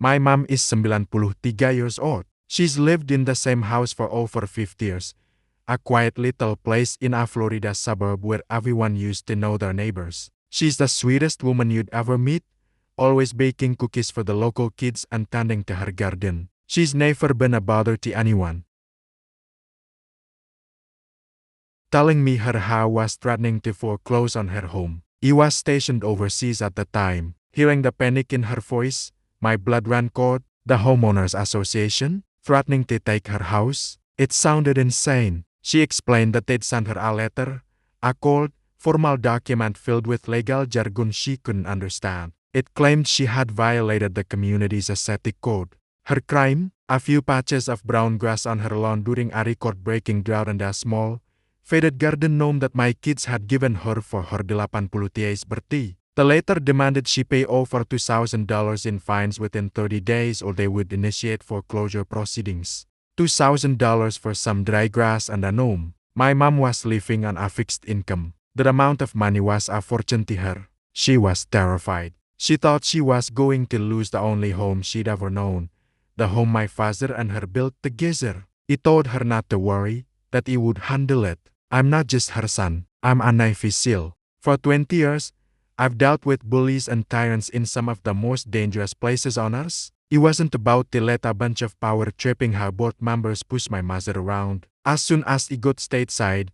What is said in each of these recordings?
My mom is 93 years old. She's lived in the same house for over 50 years. A quiet little place in a Florida suburb where everyone used to know their neighbors. She's the sweetest woman you'd ever meet, always baking cookies for the local kids and tending to her garden. She's never been a bother to anyone. Telling me her HOA was threatening to foreclose on her home. He was stationed overseas at the time. Hearing the panic in her voice, my blood ran cold. The homeowners association, threatening to take her house. It sounded insane. She explained that they'd sent her a letter, a cold, formal document filled with legal jargon she couldn't understand. It claimed she had violated the community's aesthetic code. Her crime? A few patches of brown grass on her lawn during a record-breaking drought and a small, faded garden gnome that my kids had given her for her 83th birthday. The letter demanded she pay over $2,000 in fines within 30 days or they would initiate foreclosure proceedings. $2,000 for some dry grass and a gnome. My mom was living on a fixed income. The amount of money was a fortune to her. She was terrified. She thought she was going to lose the only home she'd ever known, the home my father and her built together. He told her not to worry, that he would handle it. I'm not just her son, I'm a Navy SEAL. For 20 years, I've dealt with bullies and tyrants in some of the most dangerous places on earth. He wasn't about to let a bunch of power-tripping HOA board members push my mother around. As soon as he got stateside,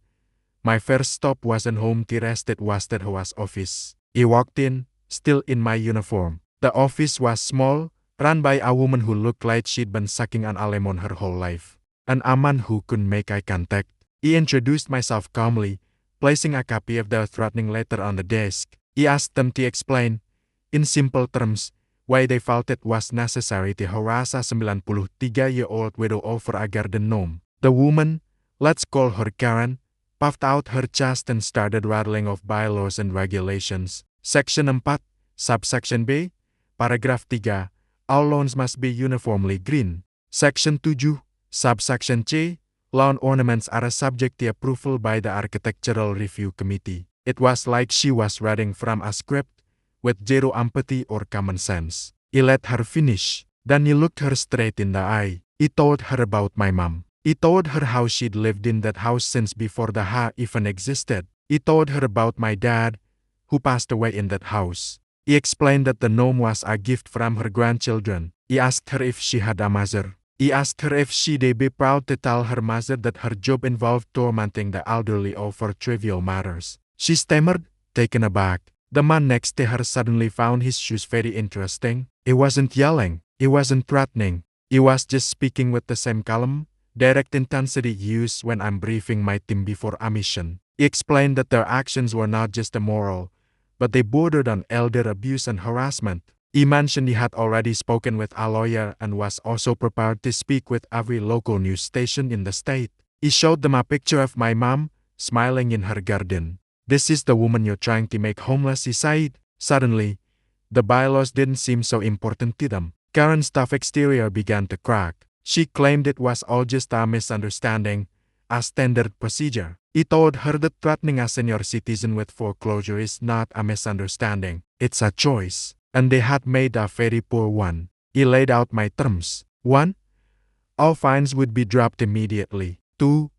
my first stop wasn't home to rest, it was the HOA's office. He walked in, still in my uniform. The office was small, run by a woman who looked like she'd been sucking on a lemon her whole life. And a man who couldn't make eye contact. He introduced myself calmly, placing a copy of the threatening letter on the desk. He asked them to explain, in simple terms, why they felt it was necessary to harass a 93-year-old widow over a garden gnome. The woman, let's call her Karen, puffed out her chest and started rattling off bylaws and regulations. Section 4, Subsection B, Paragraph 3, all lawns must be uniformly green. Section 7, Subsection C, lawn ornaments are subject to approval by the Architectural Review Committee. It was like she was reading from a script, with zero empathy or common sense. He let her finish. Then he looked her straight in the eye. He told her about my mom. He told her how she'd lived in that house since before the HOA even existed. He told her about my dad, who passed away in that house. He explained that the gnome was a gift from her grandchildren. He asked her if she had a mother. He asked her if she'd be proud to tell her mother that her job involved tormenting the elderly over trivial matters. She stammered, taken aback. The man next to her suddenly found his shoes very interesting. He wasn't yelling. He wasn't threatening. He was just speaking with the same calm, direct intensity used when I'm briefing my team before a mission. He explained that their actions were not just immoral, but they bordered on elder abuse and harassment. He mentioned he had already spoken with a lawyer and was also prepared to speak with every local news station in the state. He showed them a picture of my mom, smiling in her garden. This is the woman you're trying to make homeless, he said. Suddenly, the bylaws didn't seem so important to them. Karen's tough exterior began to crack. She claimed it was all just a misunderstanding, a standard procedure. He told her that threatening a senior citizen with foreclosure is not a misunderstanding, it's a choice. And they had made a very poor one. He laid out my terms. 1. All fines would be dropped immediately. 2.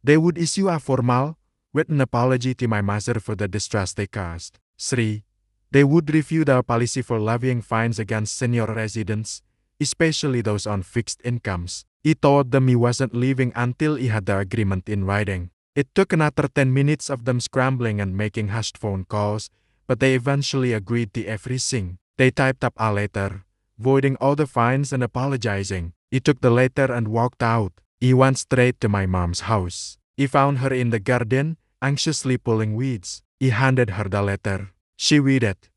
They would issue a formal, written apology to my mother for the distress they caused. 3. They would review their policy for levying fines against senior residents, especially those on fixed incomes. He told them he wasn't leaving until he had the agreement in writing. It took another 10 minutes of them scrambling and making hushed phone calls, but they eventually agreed to everything. They typed up a letter, voiding all the fines and apologizing. He took the letter and walked out. He went straight to my mom's house. He found her in the garden, anxiously pulling weeds. He handed her the letter. She read it,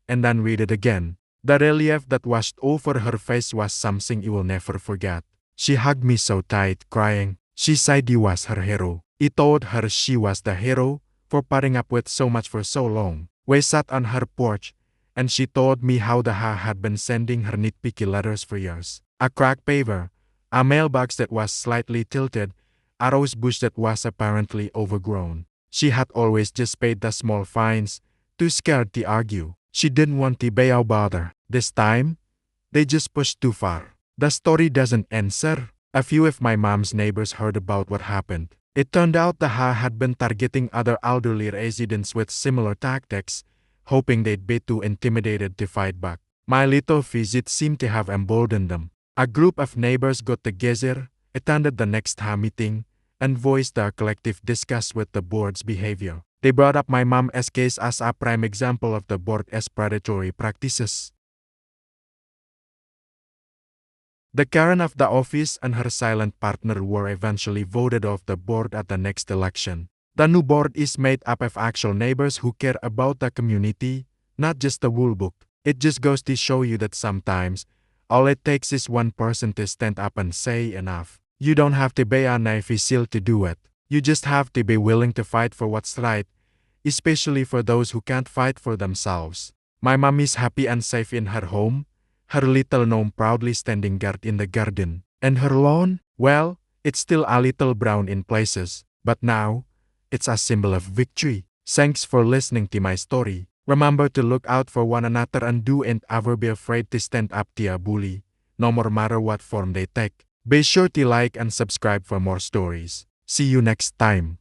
and then read it again. The relief that washed over her face was something you will never forget. She hugged me so tight, crying. She said he was her hero. He told her she was the hero for putting up with so much for so long. We sat on her porch, and she told me how the HOA had been sending her nitpicky letters for years. A cracked paver, a mailbox that was slightly tilted, a rose bush that was apparently overgrown. She had always just paid the small fines, too scared to argue. She didn't want to be a bother. This time, They just pushed too far. The story doesn't end, sir. A few of my mom's neighbors heard about what happened. It turned out the HOA had been targeting other elderly residents with similar tactics, hoping they'd be too intimidated to fight back. My little visit seemed to have emboldened them. A group of neighbors got together, attended the next HOA meeting, and voiced their collective disgust with the board's behavior. They brought up my mom's case as a prime example of the board's predatory practices. The Karen of the office and her silent partner were eventually voted off the board at the next election. The new board is made up of actual neighbors who care about the community, not just the rule book. It just goes to show you that sometimes, all it takes is one person to stand up and say enough. You don't have to be a Navy SEAL to do it. You just have to be willing to fight for what's right, especially for those who can't fight for themselves. My mom is happy and safe in her home, her little gnome proudly standing guard in the garden. And her lawn? Well, it's still a little brown in places, but now, it's a symbol of victory. Thanks for listening to my story. Remember to look out for one another and don't ever be afraid to stand up to a bully, no matter what form they take. Be sure to like and subscribe for more stories. See you next time.